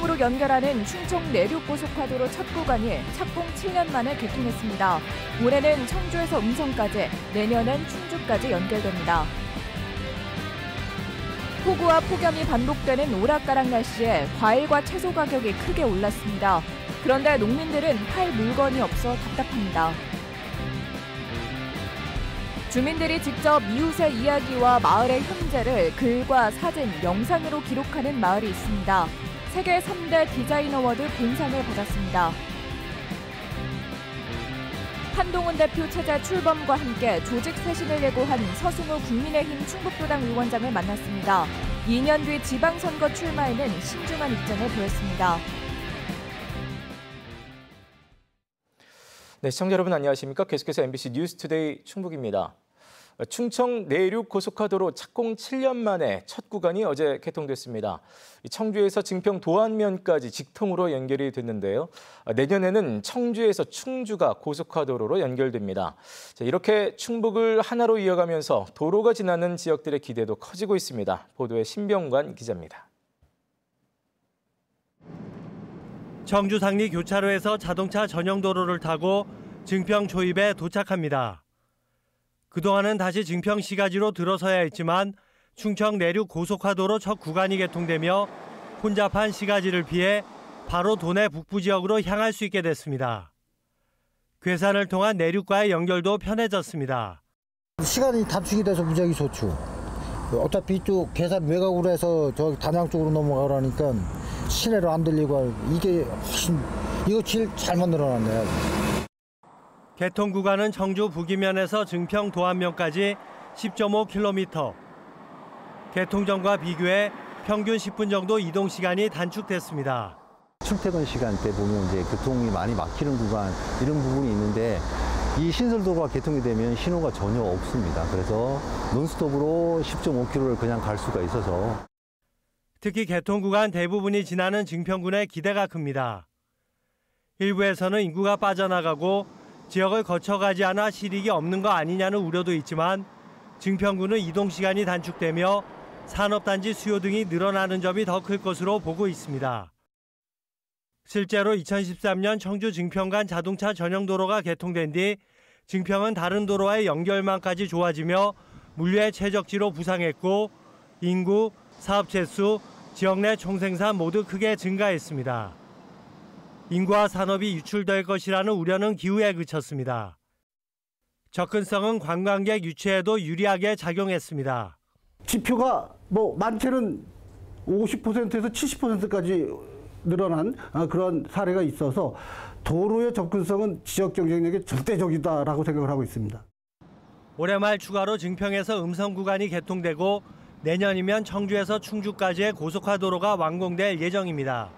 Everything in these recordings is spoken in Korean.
충북으로 연결하는 충청 내륙고속화도로 첫 구간이 착공 7년 만에 개통했습니다. 올해는 청주에서 음성까지, 내년엔 충주까지 연결됩니다. 폭우와 폭염이 반복되는 오락가락 날씨에 과일과 채소 가격이 크게 올랐습니다. 그런데 농민들은 팔 물건이 없어 답답합니다. 주민들이 직접 이웃의 이야기와 마을의 현재를 글과 사진, 영상으로 기록하는 마을이 있습니다. 세계 3대 디자인 어워드 본상을 받았습니다. 한동훈 대표 체제 출범과 함께 조직 쇄신을 예고한 서승우 국민의힘 충북도당 위원장을 만났습니다. 2년 뒤 지방선거 출마에는 신중한 입장을 보였습니다. 네, 시청자 여러분 안녕하십니까? 계속해서 MBC 뉴스투데이 충북입니다. 충청 내륙 고속화도로 착공 7년 만에 첫 구간이 어제 개통됐습니다. 청주에서 증평 도안면까지 직통으로 연결이 됐는데요. 내년에는 청주에서 충주가 고속화도로로 연결됩니다. 이렇게 충북을 하나로 이어가면서 도로가 지나는 지역들의 기대도 커지고 있습니다. 보도에 신병관 기자입니다. 청주 상리 교차로에서 자동차 전용 도로를 타고 증평 초입에 도착합니다. 그동안은 다시 증평 시가지로 들어서야 했지만 충청 내륙 고속화도로 첫 구간이 개통되며 혼잡한 시가지를 피해 바로 도내 북부 지역으로 향할 수 있게 됐습니다. 괴산을 통한 내륙과의 연결도 편해졌습니다. 시간이 단축이 돼서 무지하게 좋죠. 어차피 이쪽 괴산 외곽으로 해서 저 단양 쪽으로 넘어가라니까 시내로 안 들리고 이게 훨씬 이거 제일 잘 만들어놨네요. 개통 구간은 청주 북이면에서 증평 도안면까지 10.5km. 개통 전과 비교해 평균 10분 정도 이동 시간이 단축됐습니다. 출퇴근 시간대 보면 이제 교통이 많이 막히는 구간 이런 부분이 있는데 이 신설도로가 개통이 되면 신호가 전혀 없습니다. 그래서 논스톱으로 10.5km를 그냥 갈 수가 있어서. 특히 개통 구간 대부분이 지나는 증평군의 기대가 큽니다. 일부에서는 인구가 빠져나가고 지역을 거쳐가지 않아 실익이 없는 거 아니냐는 우려도 있지만 증평군은 이동 시간이 단축되며 산업단지 수요 등이 늘어나는 점이 더 클 것으로 보고 있습니다. 실제로 2013년 청주 증평 간 자동차 전용 도로가 개통된 뒤 증평은 다른 도로와의 연결망까지 좋아지며 물류의 최적지로 부상했고 인구, 사업체 수, 지역 내 총생산 모두 크게 증가했습니다. 인구와 산업이 유출될 것이라는 우려는 기후에 그쳤습니다. 접근성은 관광객 유치에도 유리하게 작용했습니다. 지표가 많게는 50%에서 70%까지 늘어난 그런 사례가 있어서 도로의 접근성은 지역 경쟁력에 절대적이다라고 생각을 하고 있습니다. 올해 말 추가로 증평에서 음성 구간이 개통되고 내년이면 청주에서 충주까지의 고속화도로가 완공될 예정입니다.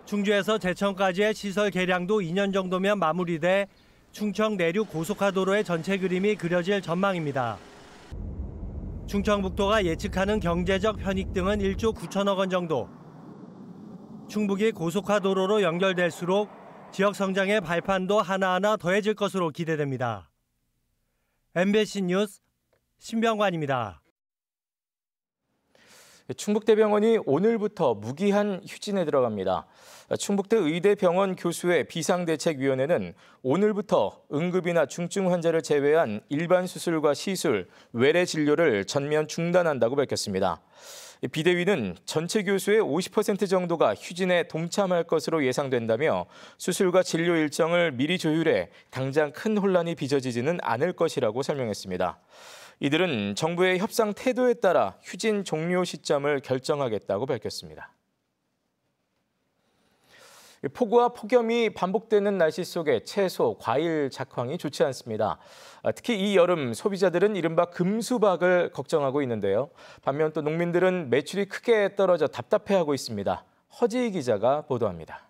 충주에서 제천까지의 시설 개량도 2년 정도면 마무리돼 충청 내륙 고속화도로의 전체 그림이 그려질 전망입니다. 충청북도가 예측하는 경제적 편익 등은 1조 9천억 원 정도. 충북이 고속화도로로 연결될수록 지역 성장의 발판도 하나하나 더해질 것으로 기대됩니다. MBC 뉴스 신병관입니다. 충북대병원이 오늘부터 무기한 휴진에 들어갑니다. 충북대 의대병원 교수회 비상대책위원회는 오늘부터 응급이나 중증 환자를 제외한 일반 수술과 시술, 외래 진료를 전면 중단한다고 밝혔습니다. 비대위는 전체 교수의 50% 정도가 휴진에 동참할 것으로 예상된다며 수술과 진료 일정을 미리 조율해 당장 큰 혼란이 빚어지지는 않을 것이라고 설명했습니다. 이들은 정부의 협상 태도에 따라 휴진 종료 시점을 결정하겠다고 밝혔습니다. 폭우와 폭염이 반복되는 날씨 속에 채소, 과일 작황이 좋지 않습니다. 특히 이 여름 소비자들은 이른바 금수박을 걱정하고 있는데요. 반면 또 농민들은 매출이 크게 떨어져 답답해하고 있습니다. 허지희 기자가 보도합니다.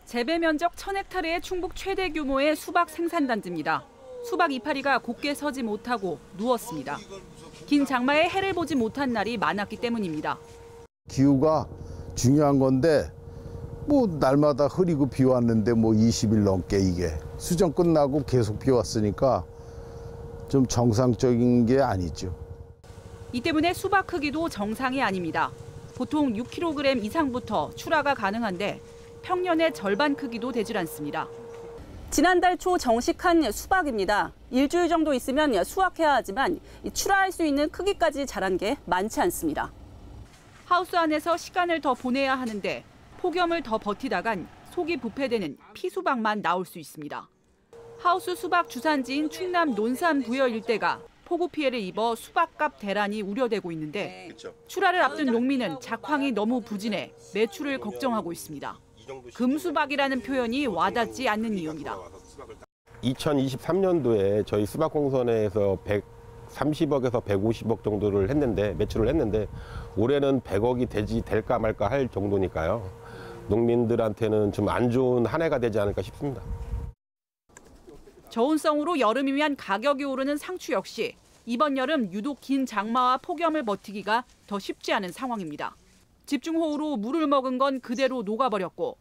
재배 면적 1000헥타르의 충북 최대 규모의 수박 생산단지입니다. 수박 이파리가 곧게 서지 못하고 누웠습니다. 긴 장마에 해를 보지 못한 날이 많았기 때문입니다. 기후가 중요한 건데 날마다 흐리고 비 왔는데 20일 넘게 이게 수정 끝나고 계속 비 왔으니까 좀 정상적인 게 아니죠. 이 때문에 수박 크기도 정상이 아닙니다. 보통 6kg 이상부터 출하가 가능한데 평년의 절반 크기도 되질 않습니다. 지난달 초 정식한 수박입니다. 일주일 정도 있으면 수확해야 하지만 출하할 수 있는 크기까지 자란 게 많지 않습니다. 하우스 안에서 시간을 더 보내야 하는데 폭염을 더 버티다간 속이 부패되는 피수박만 나올 수 있습니다. 하우스 수박 주산지인 충남 논산 부여 일대가 폭우 피해를 입어 수박값 대란이 우려되고 있는데 출하를 앞둔 농민은 작황이 너무 부진해 매출을 걱정하고 있습니다. 금수박이라는 표현이 와닿지 않는 이유입니다. 2023년도에 저희 수박공선에서 130억에서 150억 정도를 했는데 매출을 했는데 올해는 100억이 될까 말까 할 정도니까요. 농민들한테는 좀 안 좋은 한 해가 되지 않을까 싶습니다. 저온성으로 여름이면 가격이 오르는 상추 역시 이번 여름 유독 긴 장마와 폭염을 버티기가 더 쉽지 않은 상황입니다. 집중호우로 물을 먹은 건 그대로 녹아버렸고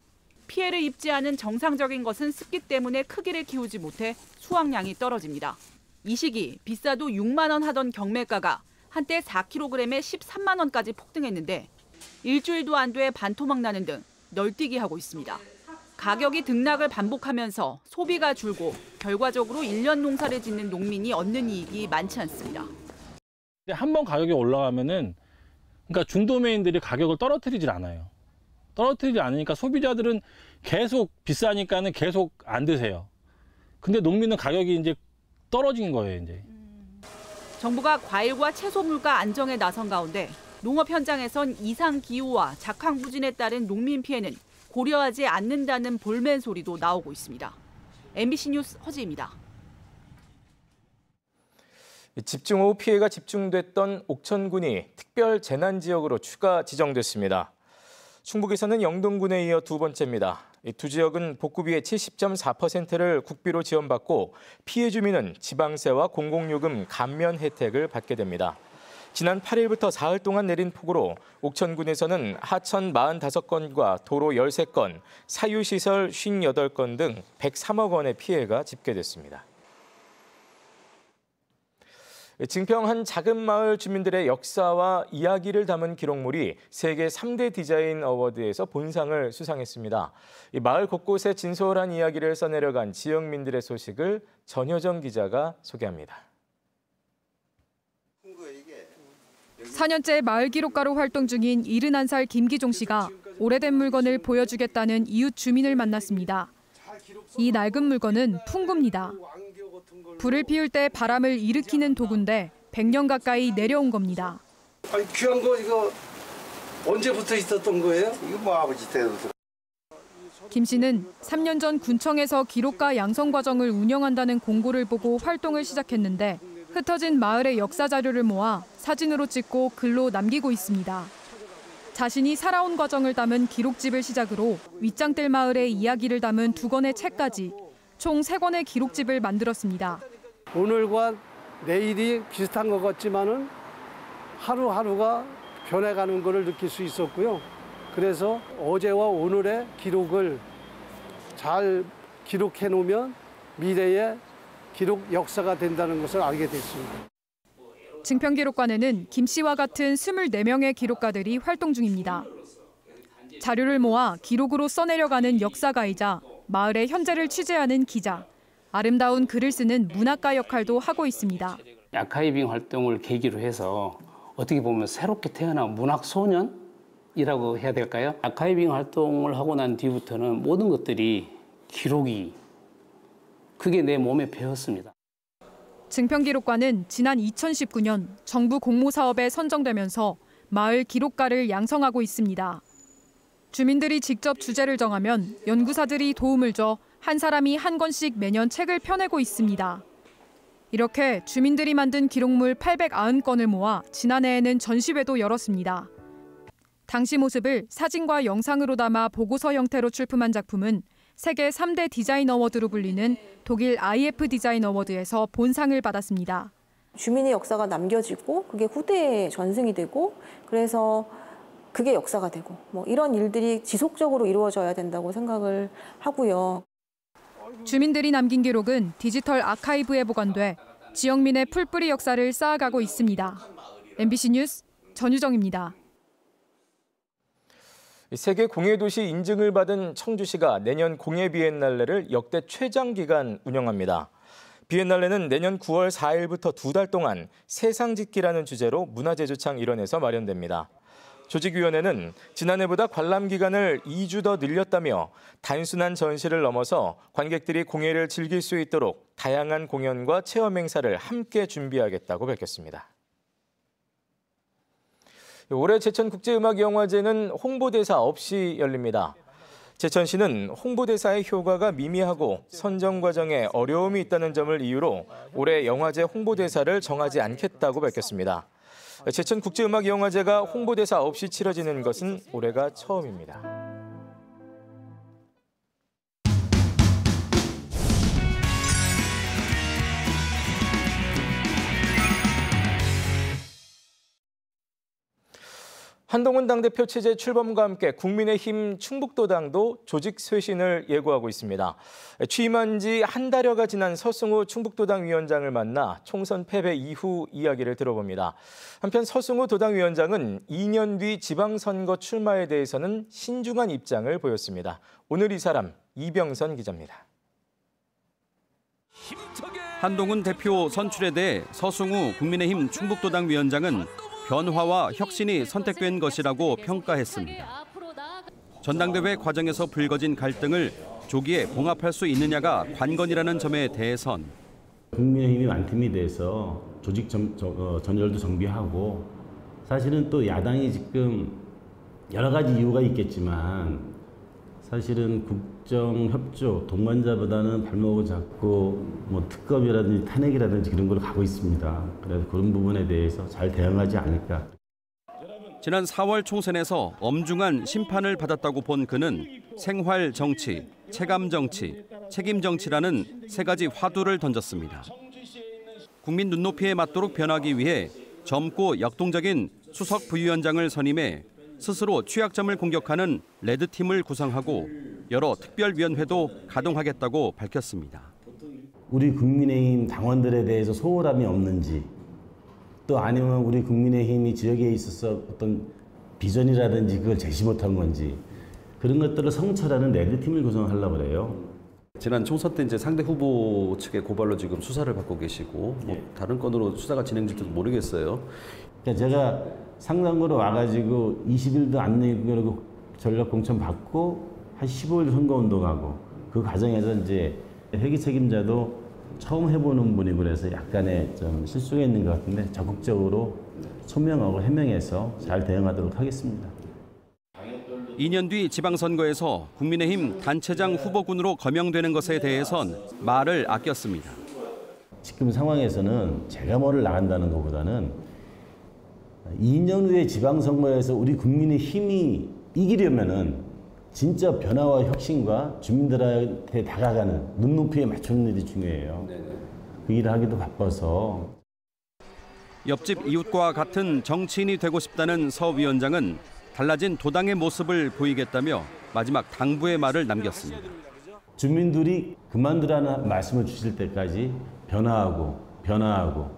피해를 입지 않은 정상적인 것은 습기 때문에 크기를 키우지 못해 수확량이 떨어집니다. 이 시기 비싸도 6만 원 하던 경매가가 한때 4kg에 13만 원까지 폭등했는데 일주일도 안 돼 반토막 나는 등 널뛰기 하고 있습니다. 가격이 등락을 반복하면서 소비가 줄고 결과적으로 1년 농사를 짓는 농민이 얻는 이익이 많지 않습니다. 한번 가격이 올라가면은 그러니까 중도매인들이 가격을 떨어뜨리질 않아요. 떨어뜨리지 않으니까 소비자들은 계속 비싸니까는 계속 안 드세요. 근데 농민은 가격이 이제 떨어진 거예요, 이제. 정부가 과일과 채소 물가 안정에 나선 가운데 농업 현장에선 이상 기후와 작황 부진에 따른 농민 피해는 고려하지 않는다는 볼멘 소리도 나오고 있습니다. MBC 뉴스 허지입니다. 집중호우 피해가 집중됐던 옥천군이 특별 재난 지역으로 추가 지정됐습니다. 충북에서는 영동군에 이어 두 번째입니다. 이 두 지역은 복구비의 70.4%를 국비로 지원받고 피해 주민은 지방세와 공공요금 감면 혜택을 받게 됩니다. 지난 8일부터 사흘 동안 내린 폭우로 옥천군에서는 하천 45건과 도로 13건, 사유시설 58건 등 103억 원의 피해가 집계됐습니다. 증평 한 작은 마을 주민들의 역사와 이야기를 담은 기록물이 세계 3대 디자인 어워드에서 본상을 수상했습니다. 이 마을 곳곳에 진솔한 이야기를 써내려간 지역민들의 소식을 전효정 기자가 소개합니다. 4년째 마을 기록가로 활동 중인 71살 김기종 씨가 오래된 물건을 보여주겠다는 이웃 주민을 만났습니다. 이 낡은 물건은 풍구입니다. 불을 피울 때 바람을 일으키는 도구인데 100년 가까이 내려온 겁니다. 아니 귀한 거 이거 언제부터 있었던 거예요? 이거 뭐 아버지 때부터. 김 씨는 3년 전 군청에서 기록가 양성 과정을 운영한다는 공고를 보고 활동을 시작했는데 흩어진 마을의 역사 자료를 모아 사진으로 찍고 글로 남기고 있습니다. 자신이 살아온 과정을 담은 기록집을 시작으로 윗장뜰 마을의 이야기를 담은 2권의 책까지 총 3권의 기록집을 만들었습니다. 오늘과 내일이 비슷한 것 같지만은 하루하루가 변해가는 것을 느낄 수 있었고요. 그래서 어제와 오늘의 기록을 잘 기록해 놓으면 미래의 기록 역사가 된다는 것을 알게 됐습니다. 증평기록관에는 김 씨와 같은 24명의 기록가들이 활동 중입니다. 자료를 모아 기록으로 써내려가는 역사가이자 마을의 현재를 취재하는 기자, 아름다운 글을 쓰는 문학가 역할도 하고 있습니다. 아카이빙 활동을 계기로 해서 어떻게 보면 새롭게 태어난 문학 소년이라고 해야 될까요? 아카이빙 활동을 하고 난 뒤부터는 모든 것들이 기록이 그게 내 몸에 배었습니다. 증평기록관은 지난 2019년 정부 공모사업에 선정되면서 마을 기록가를 양성하고 있습니다. 주민들이 직접 주제를 정하면 연구사들이 도움을 줘 한 사람이 한 권씩 매년 책을 펴내고 있습니다. 이렇게 주민들이 만든 기록물 890건을 모아 지난해에는 전시회도 열었습니다. 당시 모습을 사진과 영상으로 담아 보고서 형태로 출품한 작품은 세계 3대 디자인 어워드로 불리는 독일 IF 디자인 어워드에서 본상을 받았습니다. 주민의 역사가 남겨지고 그게 후대에 전승이 되고 그래서 그게 역사가 되고 뭐 이런 일들이 지속적으로 이루어져야 된다고 생각을 하고요. 주민들이 남긴 기록은 디지털 아카이브에 보관돼 지역민의 풀뿌리 역사를 쌓아가고 있습니다. MBC 뉴스 전유정입니다. 세계 공예도시 인증을 받은 청주시가 내년 공예비엔날레를 역대 최장기간 운영합니다. 비엔날레는 내년 9월 4일부터 2달 동안 세상짓기라는 주제로 문화제주창 일원에서 마련됩니다. 조직위원회는 지난해보다 관람 기간을 2주 더 늘렸다며 단순한 전시를 넘어서 관객들이 공예를 즐길 수 있도록 다양한 공연과 체험 행사를 함께 준비하겠다고 밝혔습니다. 올해 제천국제음악영화제는 홍보대사 없이 열립니다. 제천시는 홍보대사의 효과가 미미하고 선정 과정에 어려움이 있다는 점을 이유로 올해 영화제 홍보대사를 정하지 않겠다고 밝혔습니다. 제천국제음악영화제가 홍보대사 없이 치러지는 것은 올해가 처음입니다. 한동훈 당대표 체제 출범과 함께 국민의힘 충북도당도 조직 쇄신을 예고하고 있습니다. 취임한 지 한 달여가 지난 서승우 충북도당 위원장을 만나 총선 패배 이후 이야기를 들어봅니다. 한편 서승우 도당 위원장은 2년 뒤 지방선거 출마에 대해서는 신중한 입장을 보였습니다. 오늘 이 사람 이병선 기자입니다. 한동훈 대표 선출에 대해 서승우 국민의힘 충북도당 위원장은 변화와 혁신이 선택된 것이라고 평가했습니다. 전당대회 과정에서 불거진 갈등을 조기에 봉합할 수 있느냐가 관건이라는 점에 대해선 국민의힘이 완팀이 돼서 조직 전열도 정비하고 사실은 또 야당이 지금 여러 가지 이유가 있겠지만 사실은 국정협조 동반자보다는 발목을 잡고 뭐 특검이라든지 탄핵이라든지 그런 걸 가고 있습니다. 그래서 그런 부분에 대해서 잘 대응하지 않을까. 지난 4월 총선에서 엄중한 심판을 받았다고 본 그는 생활 정치, 체감 정치, 책임 정치라는 세 가지 화두를 던졌습니다. 국민 눈높이에 맞도록 변하기 위해 젊고 역동적인 수석 부위원장을 선임해 스스로 취약점을 공격하는 레드팀을 구성하고 여러 특별위원회도 가동하겠다고 밝혔습니다. 우리 국민의힘 당원들에 대해서 소홀함이 없는지 또 아니면 우리 국민의힘이 지역에 있어서 어떤 비전이라든지 그걸 제시 못한 건지 그런 것들을 성찰하는 레드팀을 구성하려고 그래요. 지난 총선 때 이제 상대 후보 측의 고발로 지금 수사를 받고 계시고 뭐 다른 건으로 수사가 진행될지도 모르겠어요. 그러니까 제가 상당으로 와가지고 20일도 안 내고 전력 공천 받고 한 15일 선거운동하고 그 과정에서 이제 회기 책임자도 처음 해보는 분이고 그래서 약간의 좀 실수가 있는 것 같은데 적극적으로 소명하고 해명해서 잘 대응하도록 하겠습니다. 2년 뒤 지방선거에서 국민의힘 단체장 후보군으로 거명되는 것에 대해선 말을 아꼈습니다. 지금 상황에서는 제가 뭐를 나간다는 것보다는 2년 후에 지방선거에서 우리 국민의 힘이 이기려면은 진짜 변화와 혁신과 주민들한테 다가가는 눈높이에 맞추는 일이 중요해요. 그 일을 하기도 바빠서. 옆집 이웃과 같은 정치인이 되고 싶다는 서 위원장은 달라진 도당의 모습을 보이겠다며 마지막 당부의 말을 남겼습니다. 주민들이 그만두라는 말씀을 주실 때까지 변화하고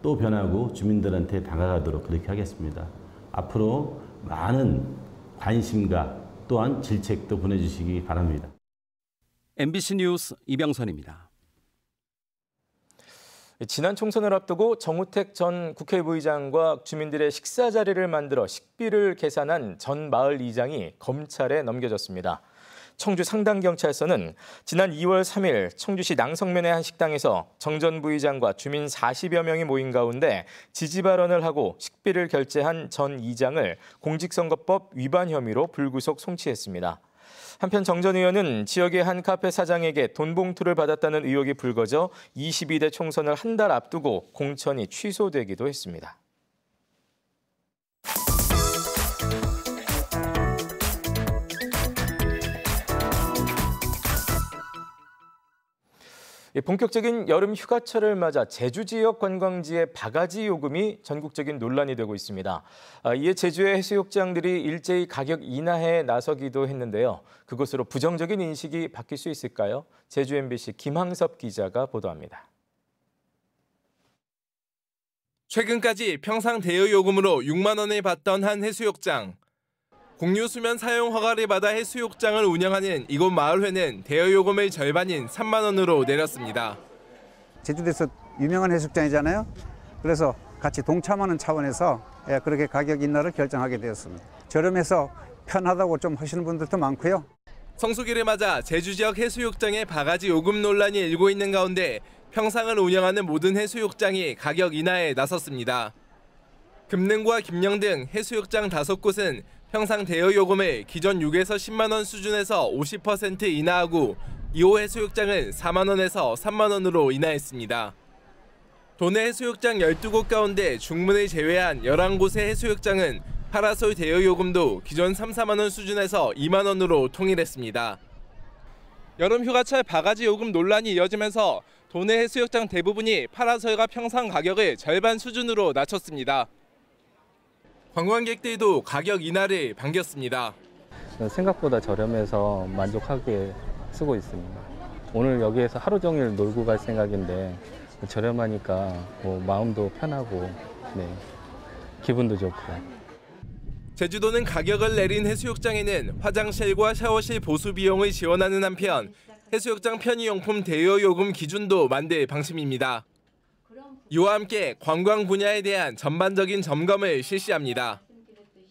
또 변하고 주민들한테 다가가도록 그렇게 하겠습니다. 앞으로 많은 관심과 또한 질책도 보내주시기 바랍니다. MBC 뉴스 이병선입니다. 지난 총선을 앞두고 정우택 전 국회부의장과 주민들의 식사 자리를 만들어 식비를 계산한 전 마을 이장이 검찰에 넘겨졌습니다. 청주 상당경찰서는 지난 2월 3일 청주시 낭성면의 한 식당에서 정 전 부의장과 주민 40여 명이 모인 가운데 지지 발언을 하고 식비를 결제한 전 이장을 공직선거법 위반 혐의로 불구속 송치했습니다. 한편 정 전 의원은 지역의 한 카페 사장에게 돈 봉투를 받았다는 의혹이 불거져 22대 총선을 한 달 앞두고 공천이 취소되기도 했습니다. 본격적인 여름 휴가철을 맞아 제주 지역 관광지의 바가지 요금이 전국적인 논란이 되고 있습니다. 이에 제주의 해수욕장들이 일제히 가격 인하에 나서기도 했는데요. 그것으로 부정적인 인식이 바뀔 수 있을까요? 제주 MBC 김항섭 기자가 보도합니다. 최근까지 평상 대여 요금으로 6만 원을 받던 한 해수욕장. 공유 수면 사용 허가를 받아 해수욕장을 운영하는 이곳 마을회는 대여 요금을 절반인 3만 원으로 내렸습니다. 제주도에서 유명한 해수욕장이잖아요. 그래서 같이 동참하는 차원에서 그렇게 가격 인하를 결정하게 되었습니다. 저렴해서 편하다고 좀 하시는 분들도 많고요. 성수기를 맞아 제주 지역 해수욕장의 바가지 요금 논란이 일고 있는 가운데 평상을 운영하는 모든 해수욕장이 가격 인하에 나섰습니다. 금능과 김영 등 해수욕장 5곳은 평상 대여 요금을 기존 6에서 10만 원 수준에서 50% 인하하고 2호 해수욕장은 4만 원에서 3만 원으로 인하했습니다. 도내 해수욕장 12곳 가운데 중문을 제외한 11곳의 해수욕장은 파라솔 대여 요금도 기존 3, 4만 원 수준에서 2만 원으로 통일했습니다. 여름 휴가철 바가지 요금 논란이 이어지면서 도내 해수욕장 대부분이 파라솔과 평상 가격을 절반 수준으로 낮췄습니다. 관광객들도 가격 인하를 반겼습니다. 생각보다 저렴해서 만족하게 쓰고 있습니다. 오늘 여기에서 하루 종일 놀고 갈 생각인데 저렴하니까 마음도 편하고 기분도 좋고요. 제주도는 가격을 내린 해수욕장에는 화장실과 샤워실 보수 비용을 지원하는 한편 해수욕장 편의용품 대여 요금 기준도 만들 방침입니다. 이와 함께 관광 분야에 대한 전반적인 점검을 실시합니다.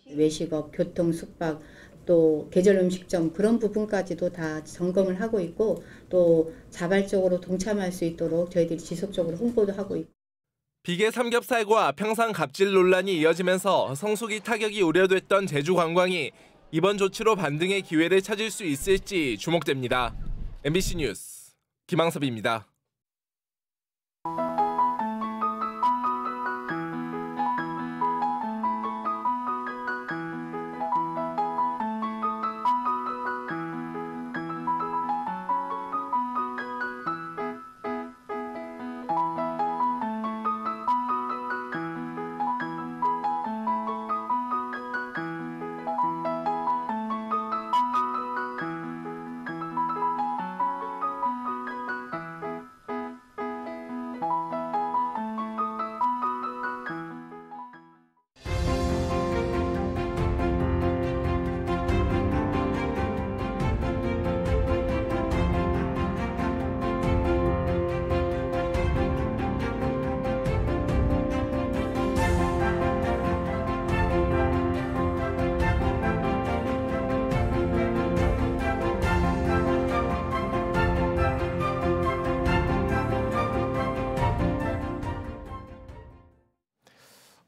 외식업, 교통, 숙박, 또 계절 음식점 그런 부분까지도 다 점검을 하고 있고 또 자발적으로 동참할 수 있도록 저희들이 지속적으로 홍보도 하고 있고. 비계 삼겹살과 평상 갑질 논란이 이어지면서 성수기 타격이 우려됐던 제주 관광이 이번 조치로 반등의 기회를 찾을 수 있을지 주목됩니다. MBC 뉴스 김항섭입니다.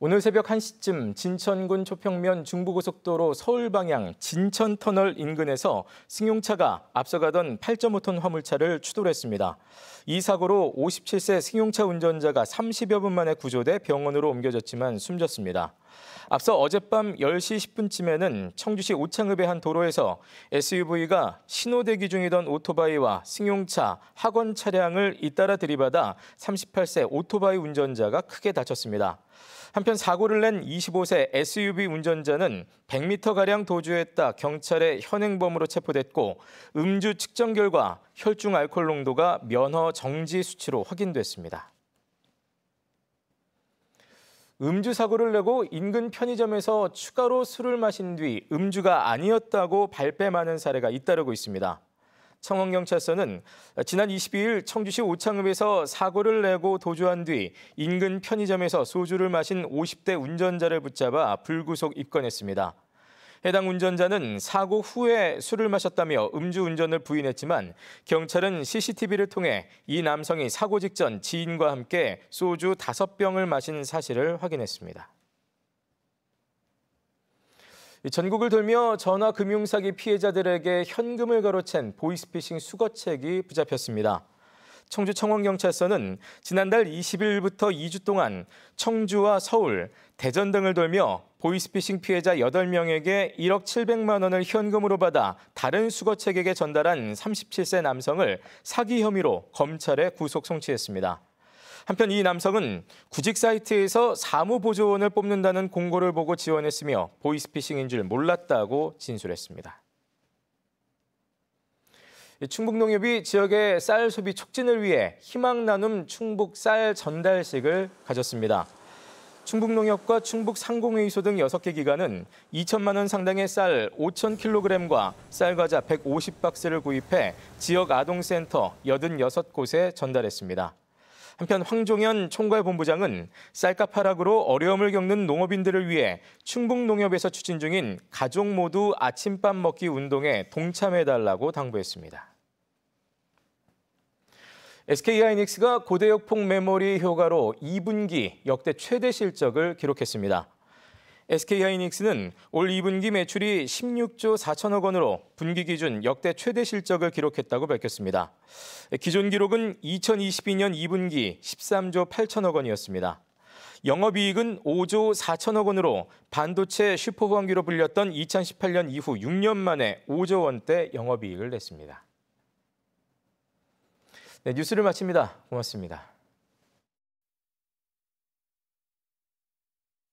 오늘 새벽 1시쯤 진천군 초평면 중부고속도로 서울 방향 진천터널 인근에서 승용차가 앞서가던 8.5톤 화물차를 추돌했습니다. 이 사고로 57세 승용차 운전자가 30여 분 만에 구조돼 병원으로 옮겨졌지만 숨졌습니다. 앞서 어젯밤 10시 10분쯤에는 청주시 오창읍의 한 도로에서 SUV가 신호대기 중이던 오토바이와 승용차, 학원 차량을 잇따라 들이받아 38세 오토바이 운전자가 크게 다쳤습니다. 한편 사고를 낸 25세 SUV 운전자는 100m가량 도주했다 경찰의 현행범으로 체포됐고 음주 측정 결과 혈중 알코올 농도가 면허 정지 수치로 확인됐습니다. 음주 사고를 내고 인근 편의점에서 추가로 술을 마신 뒤 음주가 아니었다고 발뺌하는 사례가 잇따르고 있습니다. 청원경찰서는 지난 22일 청주시 오창읍에서 사고를 내고 도주한 뒤 인근 편의점에서 소주를 마신 50대 운전자를 붙잡아 불구속 입건했습니다. 해당 운전자는 사고 후에 술을 마셨다며 음주운전을 부인했지만 경찰은 CCTV를 통해 이 남성이 사고 직전 지인과 함께 소주 5병을 마신 사실을 확인했습니다. 전국을 돌며 전화금융사기 피해자들에게 현금을 가로챈 보이스피싱 수거책이 붙잡혔습니다. 청주 청원경찰서는 지난달 20일부터 2주 동안 청주와 서울, 대전 등을 돌며 보이스피싱 피해자 8명에게 1억 700만 원을 현금으로 받아 다른 수거책에게 전달한 37세 남성을 사기 혐의로 검찰에 구속 송치했습니다. 한편 이 남성은 구직 사이트에서 사무보조원을 뽑는다는 공고를 보고 지원했으며 보이스피싱인 줄 몰랐다고 진술했습니다. 충북농협이 지역의 쌀 소비 촉진을 위해 희망 나눔 충북 쌀 전달식을 가졌습니다. 충북농협과 충북상공회의소 등 6개 기관은 2천만 원 상당의 쌀 5,000kg과 쌀과자 150박스를 구입해 지역 아동센터 86곳에 전달했습니다. 한편 황종현 총괄본부장은 쌀값 하락으로 어려움을 겪는 농업인들을 위해 충북농협에서 추진 중인 가족 모두 아침밥 먹기 운동에 동참해달라고 당부했습니다. SK하이닉스가 고대역폭 메모리 효과로 2분기 역대 최대 실적을 기록했습니다. SK하이닉스는 올 2분기 매출이 16조 4천억 원으로 분기 기준 역대 최대 실적을 기록했다고 밝혔습니다. 기존 기록은 2022년 2분기 13조 8천억 원이었습니다. 영업이익은 5조 4천억 원으로 반도체 슈퍼호황기로 불렸던 2018년 이후 6년 만에 5조 원대 영업이익을 냈습니다. 네, 뉴스를 마칩니다. 고맙습니다.